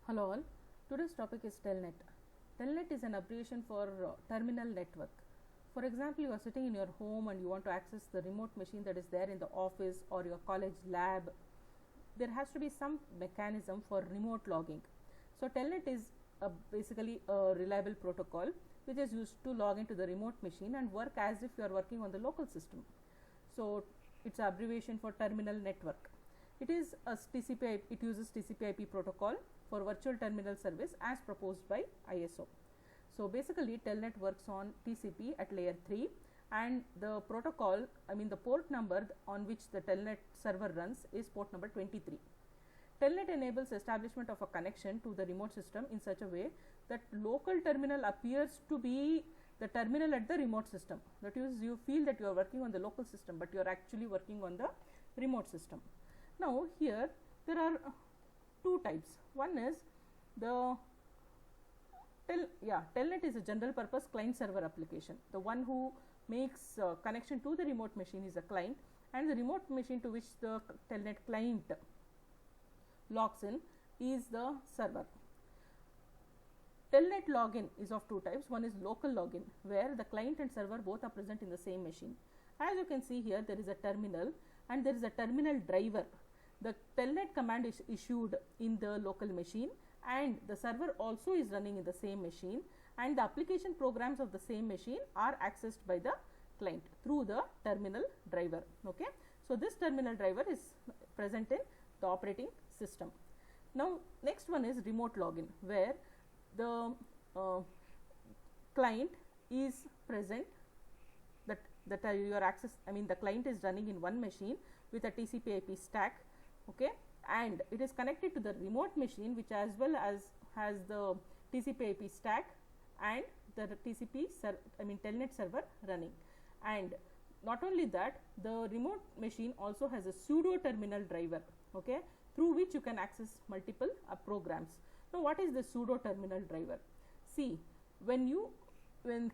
Hello all, today's topic is Telnet. Telnet is an abbreviation for terminal network. For example, you are sitting in your home and you want to access the remote machine that is there in the office or your college lab. There has to be some mechanism for remote logging. So Telnet is basically a reliable protocol which is used to log into the remote machine and work as if you are working on the local system. So it's an abbreviation for terminal network. It is a TCP. It uses TCP/IP protocol for virtual terminal service as proposed by ISO. So basically, Telnet works on TCP at layer 3, and the protocol, the port number on which the Telnet server runs is port number 23. Telnet enables establishment of a connection to the remote system in such a way that local terminal appears to be the terminal at the remote system. That is, you feel that you are working on the local system, but you are actually working on the remote system. Now here there are two types. One is the Telnet is a general purpose client server application. The one who makes connection to the remote machine is a client, and the remote machine to which the Telnet client logs in is the server. Telnet login is of two types. One is local login, where the client and server both are present in the same machine. As you can see here, there is a terminal and there is a terminal driver. The Telnet command is issued in the local machine, and the server also is running in the same machine, and the application programs of the same machine are accessed by the client through the terminal driver. Okay. So this terminal driver is present in the operating system. Now next one is remote login, where the client is present, that your access, the client is running in one machine with a TCP/IP stack, okay, and it is connected to the remote machine, which as well as has the TCP/IP stack and the Telnet server running. And not only that, the remote machine also has a pseudo terminal driver, okay, through which you can access multiple programs. Now what is the pseudo terminal driver? See, when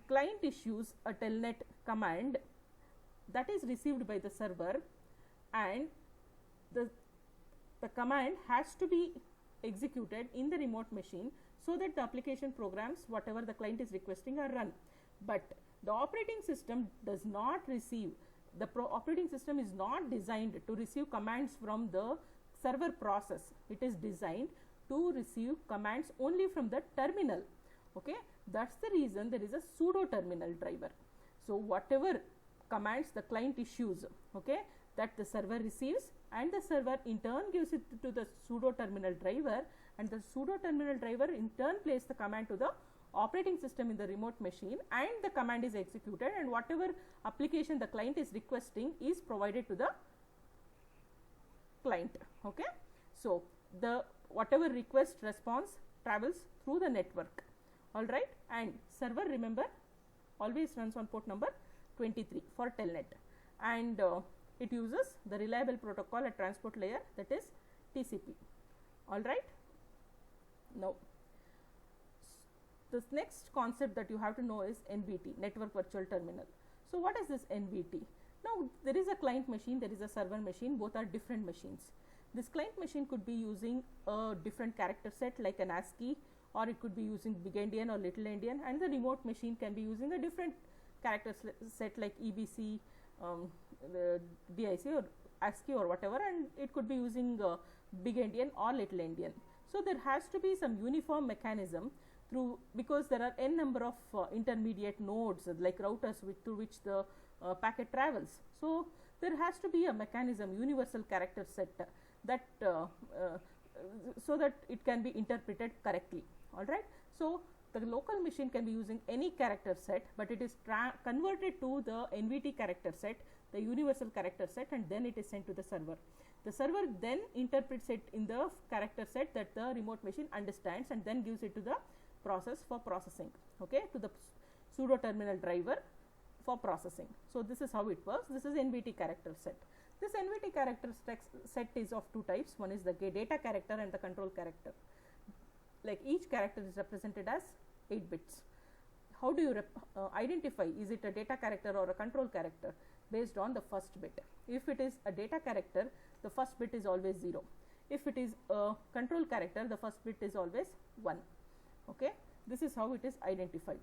client issues a Telnet command, that is received by the server, and the command has to be executed in the remote machine so that the application programs, whatever the client is requesting, are run. But the operating system does not receive, the operating system is not designed to receive commands from the server process. It is designed to receive commands only from the terminal. Okay, that's the reason there is a pseudo terminal driver. So whatever commands the client issues, okay, that the server receives, and the server in turn gives it to the pseudo terminal driver, and the pseudo terminal driver in turn plays the command to the operating system in the remote machine, and the command is executed, and whatever application the client is requesting is provided to the client. Okay, so the whatever request response travels through the network. All right, and server, remember, always runs on port number 23 for Telnet, and it uses the reliable protocol at transport layer, that is TCP. All right. Now this next concept that you have to know is NVT, network virtual terminal. So what is this NVT? Now there is a client machine, there is a server machine, both are different machines. This client machine could be using a different character set like an ASCII, or it could be using big endian or little endian, and the remote machine can be using a different character set like EBC, the DIC or ASCII or whatever, and it could be using big endian or little endian. So there has to be some uniform mechanism because there are n number of intermediate nodes like routers through which the packet travels. So there has to be a mechanism, universal character set, that so that it can be interpreted correctly. All right. So the local machine can be using any character set, but it is converted to the NVT character set, the universal character set, and then it is sent to the server. The server then interprets it in the character set that the remote machine understands, and then gives it to the process for processing, okay, to the pseudo terminal driver for processing. So this is how it works. This is NVT character set. This NVT character set is of two types. One is the data character and the control character. Like each character is represented as 8 bits. How do you identify, is it a data character or a control character? Based on the first bit. If it is a data character, the first bit is always 0. If it is a control character, the first bit is always 1. Okay, this is how it is identified.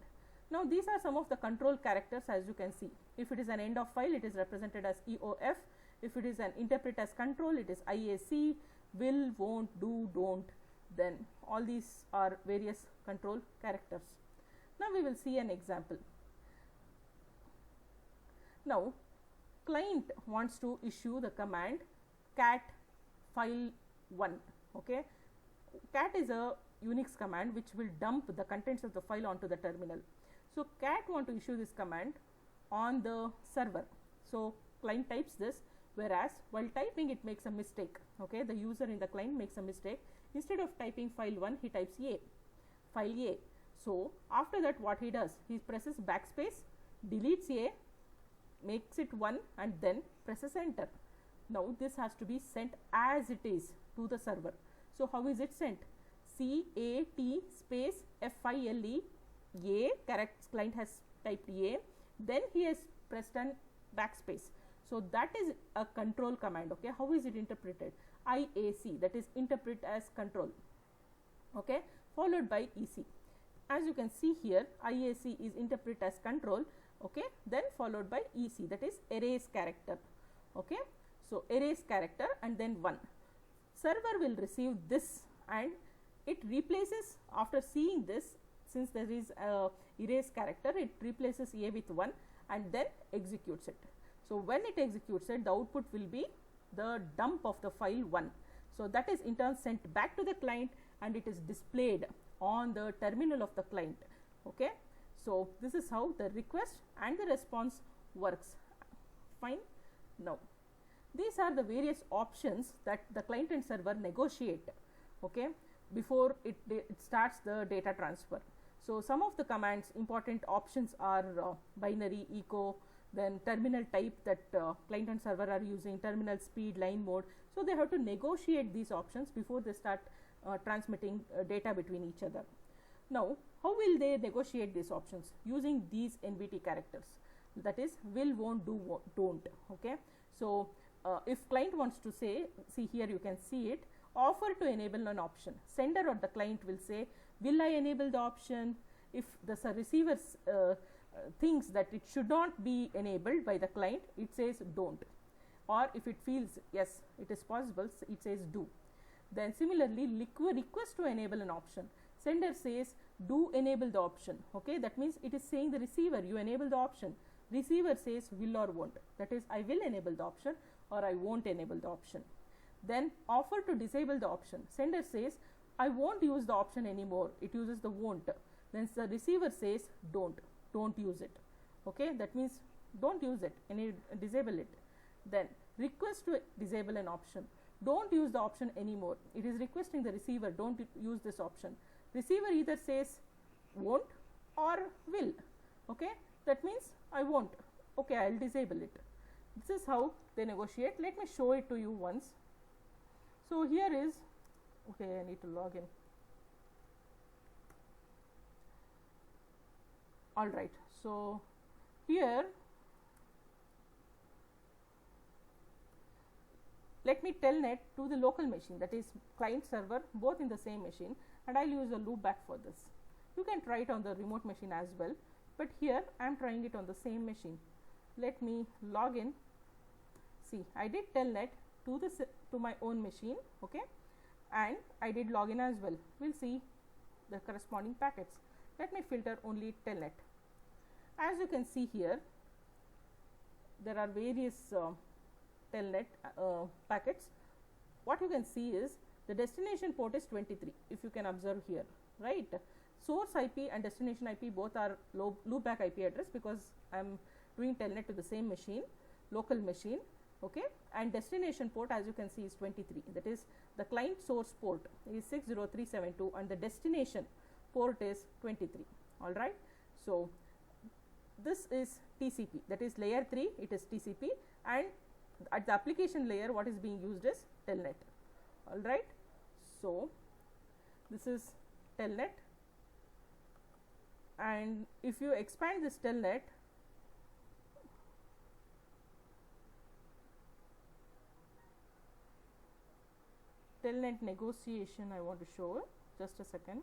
Now these are some of the control characters, as you can see. If it is an end of file, it is represented as EOF. If it is an interpret as control, it is IAC, will, won't, do, don't. Then all these are various control characters. Now we will see an example. Now client wants to issue the command cat file1. Okay, cat is a Unix command which will dump the contents of the file onto the terminal. So cat want to issue this command on the server. So client types this, whereas while typing it makes a mistake. Okay, the user in the client makes a mistake. Instead of typing file1, he types a, file a. So after that, what he does, he presses backspace, deletes a, makes it 1, and then presses enter. Now this has to be sent as it is to the server. So how is it sent? CAT space FILE a, correct, client has typed a, then he has pressed an backspace. So that is a control command. Okay, how is it interpreted? IAC, that is interpret as control. Okay, followed by EC. As you can see here, IAC is interpret as control. Okay, then followed by EC, that is erase character. Okay, so erase character and then 1. Server will receive this and it replaces, after seeing this, since there is a erase character, it replaces a with 1 and then executes it. So when it executes it, the output will be the dump of the file 1. So that is in turn sent back to the client and it is displayed on the terminal of the client. Okay, so this is how the request and the response works. Fine. Now these are the various options that the client and server negotiate, okay, before it starts the data transfer. So some of the commands, important options are binary, echo, then terminal type that client and server are using, terminal speed, line mode. So they have to negotiate these options before they start transmitting data between each other. Now how will they negotiate these options? Using these NVT characters, that is will, won't, do, don't. Okay, so if client wants to say, see here you can see it, offer to enable an option, sender or the client will say, will I enable the option? If the receiver thinks that it should not be enabled by the client, it says don't, or if it feels yes it is possible, it says do. Then similarly, request to enable an option, sender says do enable the option. Okay, that means it is saying the receiver you enable the option, receiver says will or won't, that is I will enable the option or I won't enable the option. Then offer to disable the option, sender says I won't use the option anymore, it uses the won't. Then the receiver says don't use it. Okay, that means don't use it, disable it. Then request to disable an option, don't use the option anymore, it is requesting the receiver don't use this option. Receiver either says won't or will. Okay, that means I won't. Okay, I'll disable it. This is how they negotiate. Let me show it to you once. So here is, okay, I need to log in. All right, so here let me telnet to the local machine, that is client server, both in the same machine, and I'll use a loopback for this. You can try it on the remote machine as well, but here I am trying it on the same machine. Let me log in. See, I did telnet to my own machine, okay, and I did login as well. We'll see the corresponding packets. Let me filter only telnet. As you can see here, there are various telnet packets. What you can see is the destination port is 23, if you can observe here, right. Source IP and destination IP both are loopback IP address, because I am doing telnet to the same machine, local machine, okay, and destination port, as you can see, is 23. That is the client source port is 60372 and the destination port is 23. All right, so this is TCP, that is layer 3, it is TCP, and at the application layer what is being used is telnet. All right, so this is telnet, and if you expand this telnet, telnet negotiation I want to show. Just a second.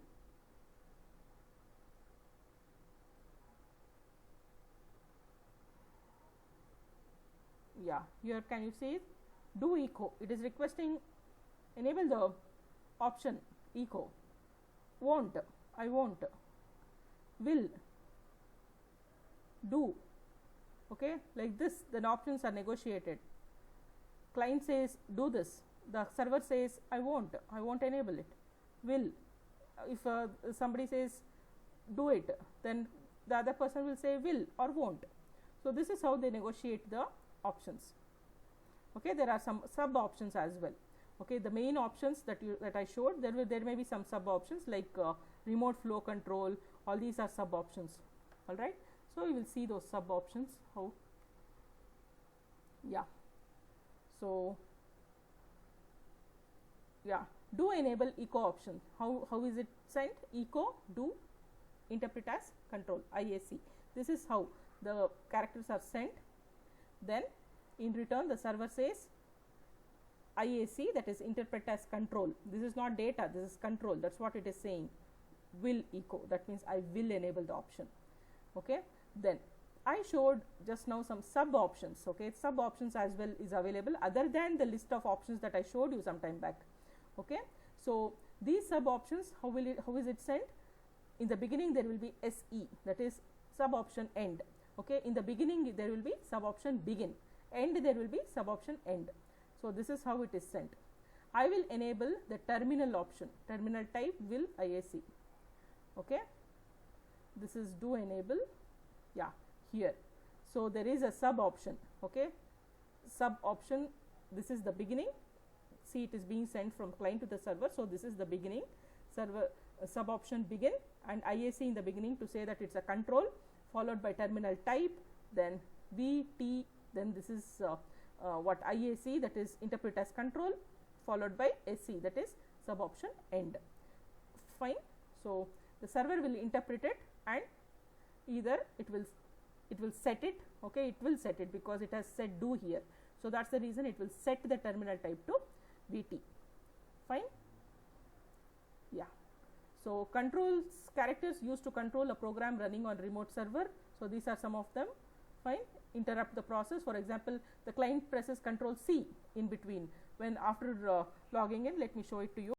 Yeah, here can you see do echo? It is requesting enable the option echo. Won't, I won't, will, do. Okay, like this the options are negotiated. Client says do this, the server says I won't enable it. Will, if somebody says do it, then the other person will say will or won't. So this is how they negotiate the options. Okay, there are some sub options as well. Okay, the main options that I showed, there may be some sub options like remote flow control. All these are sub options. All right, so you will see those sub options how. Yeah, so yeah, do enable echo option. How is it sent? Echo, do, interpret as control, IAC. This is how the characters are sent. Then in return the server says IAC, that is interpret as control. This is not data, this is control. That's what it is saying. Will echo, that means I will enable the option. Okay, then I showed just now some sub options. Okay, sub options as well is available other than the list of options that I showed you some time back. Okay, so these sub options, how is it sent? In the beginning there will be SE, that is sub option end. Okay, in the beginning there will be sub option begin, end there will be sub option end. So this is how it is sent. I will enable the terminal option, terminal type will IAC. Okay, this is do enable. Yeah, here. So there is a sub option. Okay, sub option, this is the beginning. See, it is being sent from client to the server. So this is the beginning, server sub option begin, and IAC in the beginning to say that it's a control, followed by terminal type, then VT, then this is what IAC, that is interpret as control, followed by SC, that is sub option end. Fine. So the server will interpret it, and either it will set it. Okay, it will set it because it has said do here. So that's the reason it will set the terminal type to VT. Fine. Yeah. So controls, characters used to control a program running on remote server. So these are some of them. Fine. Interrupt the process. For example, the client presses Control C in between when after logging in. Let me show it to you.